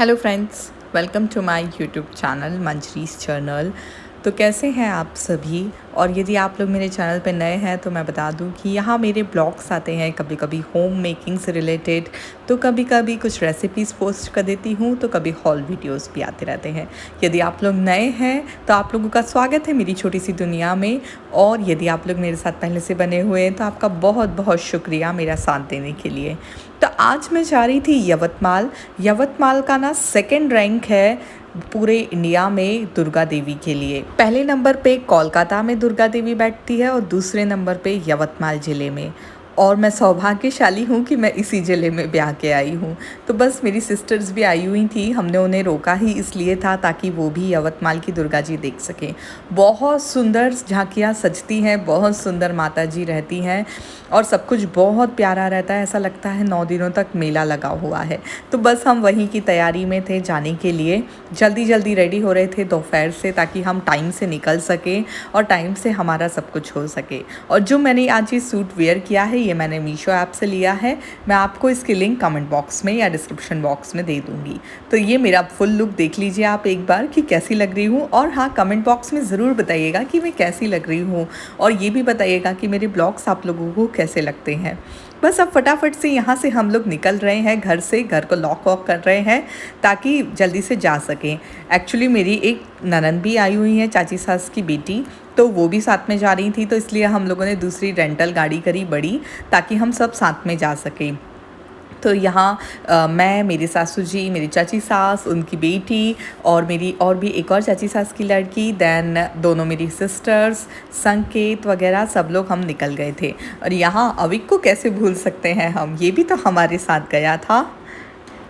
Hello friends, welcome to my YouTube channel Manjari's journal. तो कैसे हैं आप सभी? और यदि आप लोग मेरे चैनल पे नए हैं तो मैं बता दूं कि यहाँ मेरे ब्लॉग्स आते हैं, कभी कभी होम मेकिंग से रिलेटेड, तो कभी कभी कुछ रेसिपीज़ पोस्ट कर देती हूँ, तो कभी हॉल वीडियोस भी आते रहते हैं। यदि आप लोग नए हैं तो आप लोगों का स्वागत है मेरी छोटी सी दुनिया में, और यदि आप लोग मेरे साथ पहले से बने हुए हैं तो आपका बहुत बहुत शुक्रिया मेरा साथ देने के लिए। तो आज मैं जा रही थी यवतमाल का ना सेकंड रैंक है पूरे इंडिया में दुर्गा देवी के लिए। पहले नंबर पे कोलकाता में दुर्गा देवी बैठती है और दूसरे नंबर पे यवतमाल ज़िले में। और मैं सौभाग्यशाली हूँ कि मैं इसी ज़िले में ब्याह के आई हूँ। तो बस मेरी सिस्टर्स भी आई हुई थी, हमने उन्हें रोका ही इसलिए था ताकि वो भी यवतमाल की दुर्गा जी देख सकें। बहुत सुंदर झांकियाँ सजती हैं, बहुत सुंदर माता जी रहती हैं और सब कुछ बहुत प्यारा रहता है। ऐसा लगता है 9 दिनों तक मेला लगा हुआ है। तो बस हम वहीं की तैयारी में थे जाने के लिए, जल्दी जल्दी रेडी हो रहे थे दोपहर से ताकि हम टाइम से निकल सकें और टाइम से हमारा सब कुछ हो सके। और जो मैंने आज ये सूट वेयर किया है ये मैंने मीशो ऐप से लिया है। मैं आपको इसकी लिंक कमेंट बॉक्स में या डिस्क्रिप्शन बॉक्स में दे दूँगी। तो ये मेरा फुल लुक देख लीजिए आप एक बार कि कैसी लग रही हूँ। और हाँ, कमेंट बॉक्स में ज़रूर बताइएगा कि मैं कैसी लग रही हूँ, और ये भी बताइएगा कि मेरे ब्लॉग्स आप लोगों को कैसे लगते हैं। बस अब फटाफट से यहाँ से हम लोग निकल रहे हैं घर से, घर को लॉक वॉक कर रहे हैं ताकि जल्दी से जा सकें। एक्चुअली मेरी एक ननद भी आई हुई है, चाची सास की बेटी, तो वो भी साथ में जा रही थी, तो इसलिए हम लोगों ने दूसरी रेंटल गाड़ी करी बड़ी, ताकि हम सब साथ में जा सकें। तो यहाँ मैं, मेरी सासू जी, मेरी चाची सास, उनकी बेटी और मेरी और भी एक और चाची सास की लड़की, देन दोनों मेरी सिस्टर्स, संकेत वगैरह सब लोग हम निकल गए थे। और यहाँ अविक को कैसे भूल सकते हैं हम, ये भी तो हमारे साथ गया था।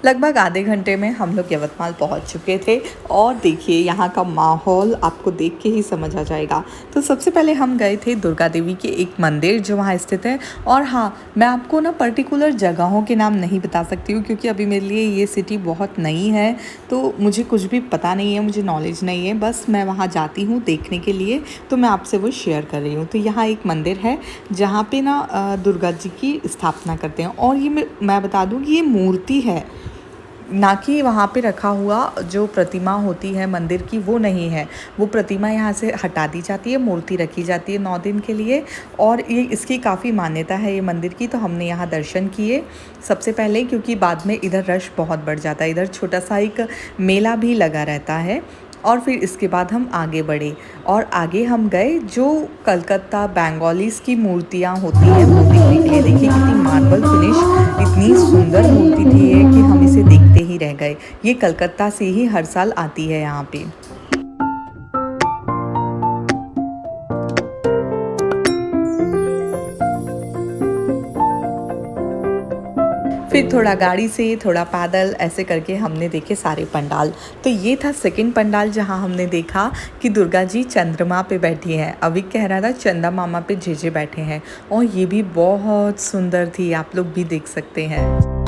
लगभग आधे घंटे में हम लोग यवतमाल पहुंच चुके थे। और देखिए यहाँ का माहौल आपको देख के ही समझ आ जाएगा। तो सबसे पहले हम गए थे दुर्गा देवी के एक मंदिर जो वहाँ स्थित है। और हाँ, मैं आपको ना पर्टिकुलर जगहों के नाम नहीं बता सकती हूँ क्योंकि अभी मेरे लिए ये सिटी बहुत नई है, तो मुझे कुछ भी पता नहीं है, मुझे नॉलेज नहीं है। बस मैं वहाँ जाती हूँ देखने के लिए, तो मैं आपसे वो शेयर कर रही हूँ। तो यहाँ एक मंदिर है जहाँ पे ना दुर्गा जी की स्थापना करते हैं। और ये मैं बता दूँ कि ये मूर्ति है, ना कि वहाँ पे रखा हुआ जो प्रतिमा होती है मंदिर की, वो नहीं है। वो प्रतिमा यहाँ से हटा दी जाती है, मूर्ति रखी जाती है 9 दिन के लिए। और ये इसकी काफ़ी मान्यता है ये मंदिर की। तो हमने यहाँ दर्शन किए सबसे पहले, क्योंकि बाद में इधर रश बहुत बढ़ जाता है। इधर छोटा सा एक मेला भी लगा रहता है। और फिर इसके बाद हम आगे बढ़े और आगे हम गए जो कलकत्ता बंगालीज़ की मूर्तियाँ होती हैं वो देखने के लिए। देखिए कितनी मार्बल फिनिश, इतनी सुंदर मूर्ति थी ये कि हम इसे देखते ही रह गए। ये कलकत्ता से ही हर साल आती है यहाँ पे। फिर थोड़ा गाड़ी से, थोड़ा पैदल, ऐसे करके हमने देखे सारे पंडाल। तो ये था सेकंड पंडाल जहाँ हमने देखा कि दुर्गा जी चंद्रमा पे बैठी हैं। अभी कह रहा था चंदा मामा पे जेजे बैठे हैं, और ये भी बहुत सुंदर थी, आप लोग भी देख सकते हैं।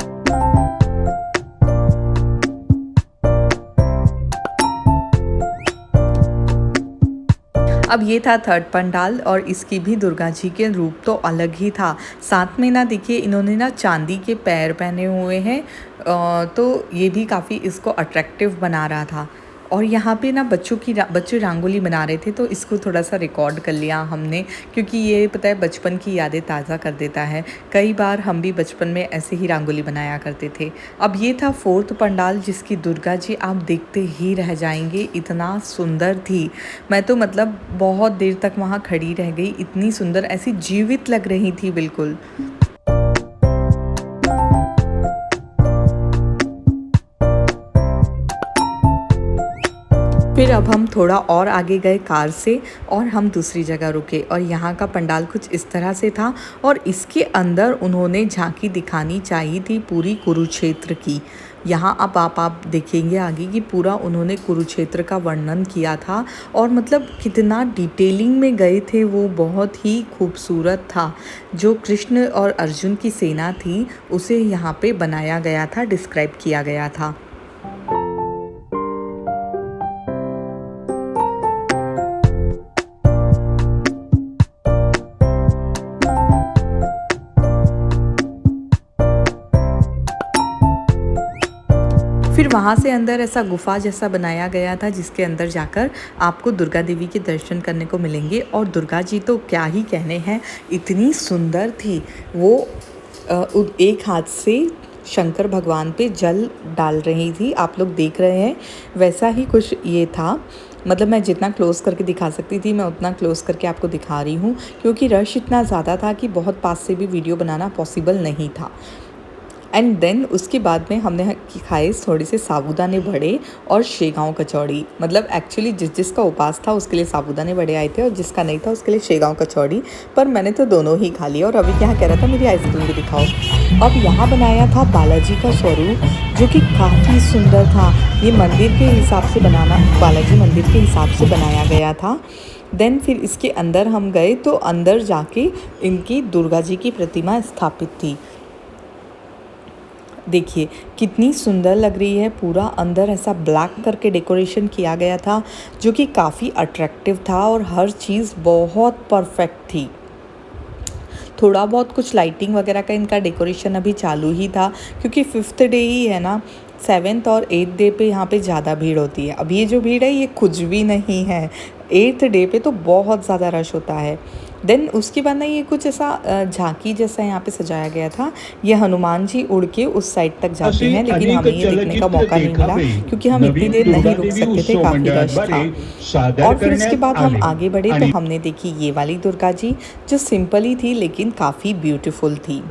अब ये था थर्ड पंडाल, और इसकी भी दुर्गा जी के रूप तो अलग ही था। साथ में ना देखिए इन्होंने ना चांदी के पैर पहने हुए हैं, तो ये भी काफ़ी इसको अट्रैक्टिव बना रहा था। और यहाँ पे ना बच्चे रंगोली बना रहे थे, तो इसको थोड़ा सा रिकॉर्ड कर लिया हमने, क्योंकि ये पता है बचपन की यादें ताज़ा कर देता है। कई बार हम भी बचपन में ऐसे ही रंगोली बनाया करते थे। अब ये था फोर्थ पंडाल जिसकी दुर्गा जी आप देखते ही रह जाएंगे, इतना सुंदर थी। मैं तो मतलब बहुत देर तक वहाँ खड़ी रह गई, इतनी सुंदर, ऐसी जीवित लग रही थी बिल्कुल। फिर अब हम थोड़ा और आगे गए कार से, और हम दूसरी जगह रुके, और यहाँ का पंडाल कुछ इस तरह से था। और इसके अंदर उन्होंने झांकी दिखानी चाहिए थी पूरी कुरुक्षेत्र की। यहाँ अब आप देखेंगे आगे कि पूरा उन्होंने कुरुक्षेत्र का वर्णन किया था, और मतलब कितना डिटेलिंग में गए थे वो, बहुत ही खूबसूरत था। जो कृष्ण और अर्जुन की सेना थी उसे यहाँ पे बनाया गया था, डिस्क्राइब किया गया था। फिर वहाँ से अंदर ऐसा गुफ़ा जैसा बनाया गया था जिसके अंदर जाकर आपको दुर्गा देवी के दर्शन करने को मिलेंगे। और दुर्गा जी तो क्या ही कहने हैं, इतनी सुंदर थी वो। एक हाथ से शंकर भगवान पे जल डाल रही थी, आप लोग देख रहे हैं वैसा ही कुछ ये था। मतलब मैं जितना क्लोज़ करके दिखा सकती थी मैं उतना क्लोज़ करके आपको दिखा रही हूँ, क्योंकि रश इतना ज़्यादा था कि बहुत पास से भी वीडियो बनाना पॉसिबल नहीं था। एंड देन उसके बाद में हमने खाए थोड़े से साबूदाने बड़े और शेगांव कचौड़ी। मतलब एक्चुअली जिसका उपास था उसके लिए साबूदाने बड़े आए थे और जिसका नहीं था उसके लिए शेगांव कचौड़ी, पर मैंने तो दोनों ही खा लिया। और अभी क्या कह रहा था मेरी आइसक्रीम भी दिखाओ। अब यहाँ बनाया था बालाजी का स्वरूप जो कि काफ़ी सुंदर था। ये मंदिर के हिसाब से बनाना, बालाजी मंदिर के हिसाब से बनाया गया था। देन फिर इसके अंदर हम गए तो अंदर जाके इनकी दुर्गा जी की प्रतिमा स्थापित थी। देखिए कितनी सुंदर लग रही है। पूरा अंदर ऐसा ब्लैक करके डेकोरेशन किया गया था जो कि काफ़ी अट्रैक्टिव था और हर चीज़ बहुत परफेक्ट थी। थोड़ा बहुत कुछ लाइटिंग वगैरह का इनका डेकोरेशन अभी चालू ही था, क्योंकि 5th डे ही है ना। 7th और 8th डे पे यहाँ पे ज़्यादा भीड़ होती है। अब ये जो भीड़ है ये कुछ भी नहीं है, 8th डे पे तो बहुत ज़्यादा रश होता है। देन उसके बाद ना ये कुछ ऐसा झांकी जैसा यहाँ पे सजाया गया था। ये हनुमान जी उड़ के उस साइड तक जाते हैं, लेकिन हमें ये देखने का मौका नहीं मिला क्योंकि हम इतनी देर नहीं रुक सकते थे, काफ़ी रश था। और फिर उसके बाद हम आगे बढ़े तो हमने देखी ये वाली दुर्गा जी जो सिंपल ही थी लेकिन काफ़ी ब्यूटीफुल थी।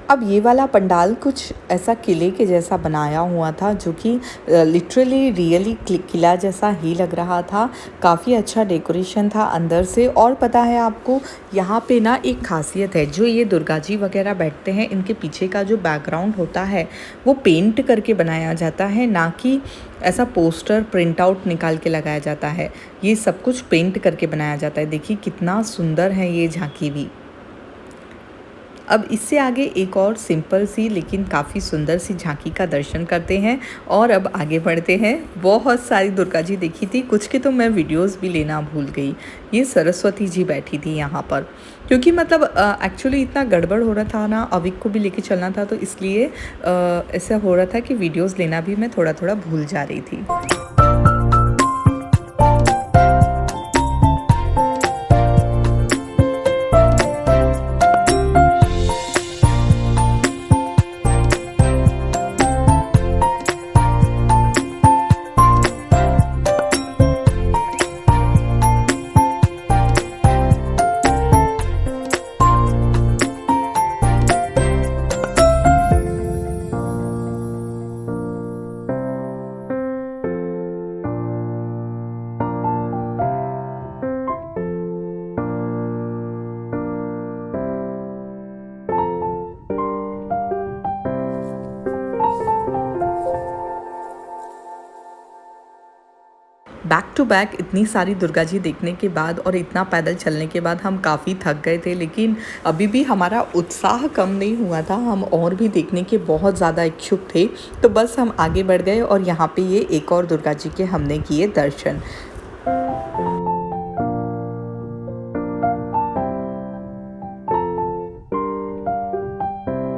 अब ये वाला पंडाल कुछ ऐसा किले के जैसा बनाया हुआ था जो कि लिटरली रियली किला जैसा ही लग रहा था। काफ़ी अच्छा डेकोरेशन था अंदर से। और पता है आपको यहाँ पे ना एक खासियत है, जो ये दुर्गा जी वगैरह बैठते हैं इनके पीछे का जो बैकग्राउंड होता है वो पेंट करके बनाया जाता है, ना कि ऐसा पोस्टर प्रिंट आउट निकाल के लगाया जाता है। ये सब कुछ पेंट करके बनाया जाता है। देखिए कितना सुंदर है ये झांकी भी। अब इससे आगे एक और सिंपल सी लेकिन काफ़ी सुंदर सी झांकी का दर्शन करते हैं और अब आगे बढ़ते हैं। बहुत सारी दुर्गा जी देखी थी, कुछ के तो मैं वीडियोस भी लेना भूल गई। ये सरस्वती जी बैठी थी यहाँ पर, क्योंकि मतलब एक्चुअली इतना गड़बड़ हो रहा था ना, अविक को भी लेके चलना था, तो इसलिए ऐसा हो रहा था कि वीडियोज़ लेना भी मैं थोड़ा थोड़ा भूल जा रही थी। बैक टू बैक इतनी सारी दुर्गा जी देखने के बाद और इतना पैदल चलने के बाद हम काफ़ी थक गए थे, लेकिन अभी भी हमारा उत्साह कम नहीं हुआ था। हम और भी देखने के बहुत ज़्यादा इच्छुक थे, तो बस हम आगे बढ़ गए और यहाँ पे ये एक और दुर्गा जी के हमने किए दर्शन।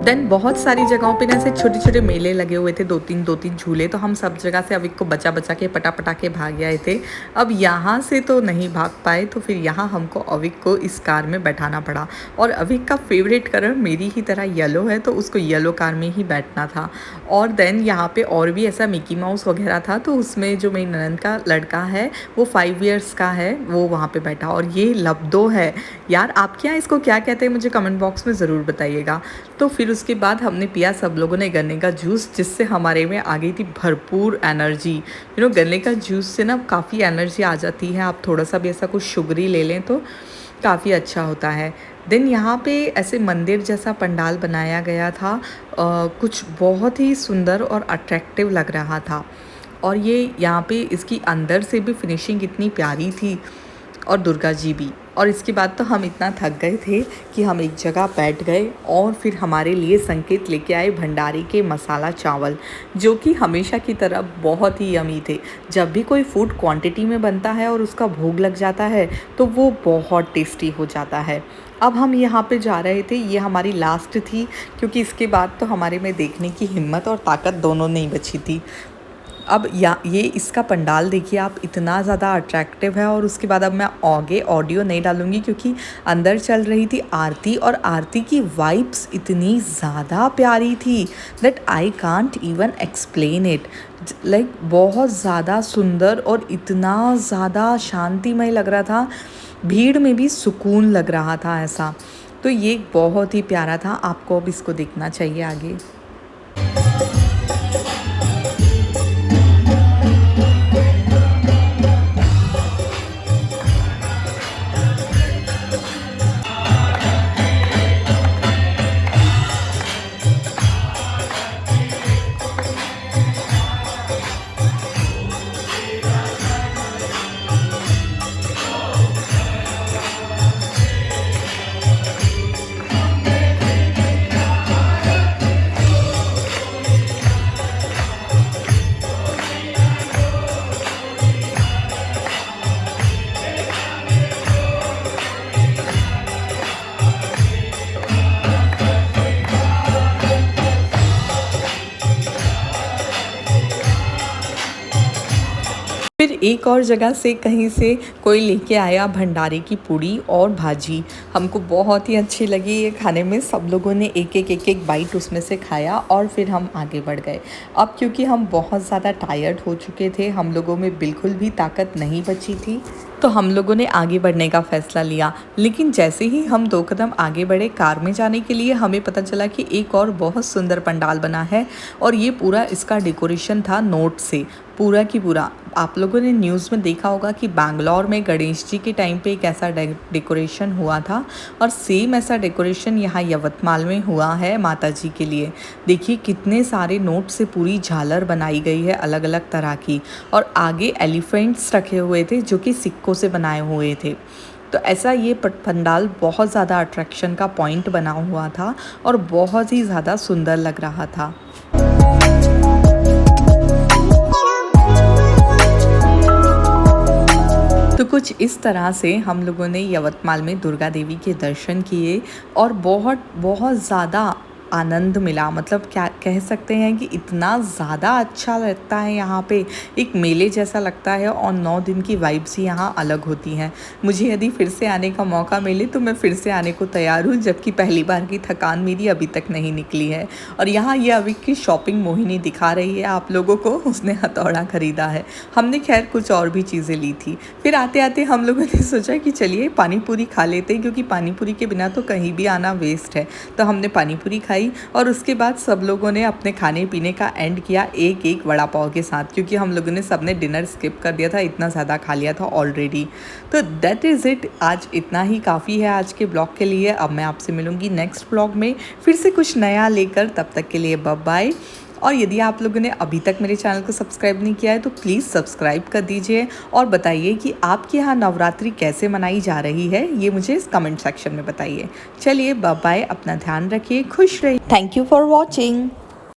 देन बहुत सारी जगहों पे ना ऐसे छोटे छोटे मेले लगे हुए थे, दो तीन झूले, तो हम सब जगह से अविक को बचा बचा के पटा के भाग आए थे। अब यहाँ से तो नहीं भाग पाए, तो फिर यहाँ हमको अविक को इस कार में बैठाना पड़ा। और अविक का फेवरेट कलर मेरी ही तरह येलो है, तो उसको येलो कार में ही बैठना था। और देन यहाँ पे और भी ऐसा मिकी माउस वगैरह था, तो उसमें जो मेरी ननद का लड़का है वो 5 ईयर्स का है, वो वहाँ पे बैठा। और ये लब्दो है यार, आपके यहाँ इसको क्या कहते हैं मुझे कमेंट बॉक्स में ज़रूर बताइएगा। तो फिर उसके बाद हमने पिया सब लोगों ने गन्ने का जूस, जिससे हमारे में आ गई थी भरपूर एनर्जी। गन्ने का जूस से ना काफ़ी एनर्जी आ जाती है। आप थोड़ा सा भी ऐसा कुछ शुगरी ले लें तो काफ़ी अच्छा होता है। देन यहाँ पे ऐसे मंदिर जैसा पंडाल बनाया गया था, कुछ बहुत ही सुंदर और अट्रैक्टिव लग रहा था। और ये यहाँ पे इसकी अंदर से भी फिनिशिंग इतनी प्यारी थी। और दुर्गा जी भी। और इसके बाद तो हम इतना थक गए थे कि हम एक जगह बैठ गए और फिर हमारे लिए संकेत लेके आए भंडारे के मसाला चावल, जो कि हमेशा की तरह बहुत ही यमी थे। जब भी कोई फूड क्वांटिटी में बनता है और उसका भोग लग जाता है तो वो बहुत टेस्टी हो जाता है। अब हम यहाँ पे जा रहे थे, ये हमारी लास्ट थी, क्योंकि इसके बाद तो हमारे में देखने की हिम्मत और ताकत दोनों नहीं बची थी। अब ये इसका पंडाल देखिए आप, इतना ज़्यादा अट्रैक्टिव है। और उसके बाद अब मैं आगे ऑडियो नहीं डालूँगी क्योंकि अंदर चल रही थी आरती, और आरती की वाइब्स इतनी ज़्यादा प्यारी थी that I can't even explain it. Like बहुत ज़्यादा सुंदर और इतना ज़्यादा शांतिमय लग रहा था, भीड़ में भी सुकून लग रहा था ऐसा। तो ये बहुत ही प्यारा था, आपको अब इसको देखना चाहिए आगे। फिर एक और जगह से कहीं से कोई लेके आया भंडारे की पूड़ी और भाजी, हमको बहुत ही अच्छी लगी ये खाने में। सब लोगों ने एक एक बाइट उसमें से खाया और फिर हम आगे बढ़ गए। अब क्योंकि हम बहुत ज़्यादा टायर्ड हो चुके थे, हम लोगों में बिल्कुल भी ताकत नहीं बची थी, तो हम लोगों ने आगे बढ़ने का फ़ैसला लिया। लेकिन जैसे ही हम 2 कदम आगे बढ़े कार में जाने के लिए, हमें पता चला कि एक और बहुत सुंदर पंडाल बना है, और ये पूरा इसका डेकोरेशन था नोट से, पूरा की पूरा। आप लोगों ने न्यूज़ में देखा होगा कि बैंगलोर में गणेश जी के टाइम पे एक ऐसा डेकोरेशन हुआ था, और सेम ऐसा डेकोरेशन यहाँ यवतमाल में हुआ है माता जी के लिए। देखिए कितने सारे नोट से पूरी झालर बनाई गई है अलग अलग तरह की, और आगे एलिफेंट्स रखे हुए थे जो कि सिक्कों से बनाए हुए थे। तो ऐसा ये पंडाल बहुत ज़्यादा अट्रैक्शन का पॉइंट बना हुआ था और बहुत ही ज़्यादा सुंदर लग रहा था। तो कुछ इस तरह से हम लोगों ने यवतमाल में दुर्गा देवी के दर्शन किए, और बहुत बहुत ज़्यादा आनंद मिला। मतलब क्या कह सकते हैं कि इतना ज़्यादा अच्छा लगता है यहाँ पे, एक मेले जैसा लगता है, और 9 दिन की वाइब्स ही यहाँ अलग होती हैं। मुझे यदि फिर से आने का मौका मिले तो मैं फिर से आने को तैयार हूँ, जबकि पहली बार की थकान मेरी अभी तक नहीं निकली है। और यहाँ ये अभी की शॉपिंग मोहिनी दिखा रही है आप लोगों को, उसने हथौड़ा ख़रीदा है। हमने खैर कुछ और भी चीज़ें ली थी। फिर आते आते हम लोगों ने सोचा कि चलिए पानी पूरी खा लेते हैं, क्योंकि पानी पूरी के बिना तो कहीं भी आना वेस्ट है। तो हमने पानी पूरी खाई, और उसके बाद सब लोगों ने अपने खाने पीने का एंड किया एक एक वड़ा पाव के साथ, क्योंकि हम लोगों ने सबने डिनर स्किप कर दिया था, इतना ज़्यादा खा लिया था ऑलरेडी। तो दैट इज़ इट, आज इतना ही काफ़ी है आज के ब्लॉग के लिए। अब मैं आपसे मिलूँगी नेक्स्ट ब्लॉग में फिर से कुछ नया लेकर, तब तक के लिए बाय बाय। और यदि आप लोगों ने अभी तक मेरे चैनल को सब्सक्राइब नहीं किया है तो प्लीज़ सब्सक्राइब कर दीजिए, और बताइए कि आपके यहाँ नवरात्रि कैसे मनाई जा रही है, ये मुझे इस कमेंट सेक्शन में बताइए। चलिए बाय बाय, अपना ध्यान रखिए, खुश रहिए। Thank you for watching.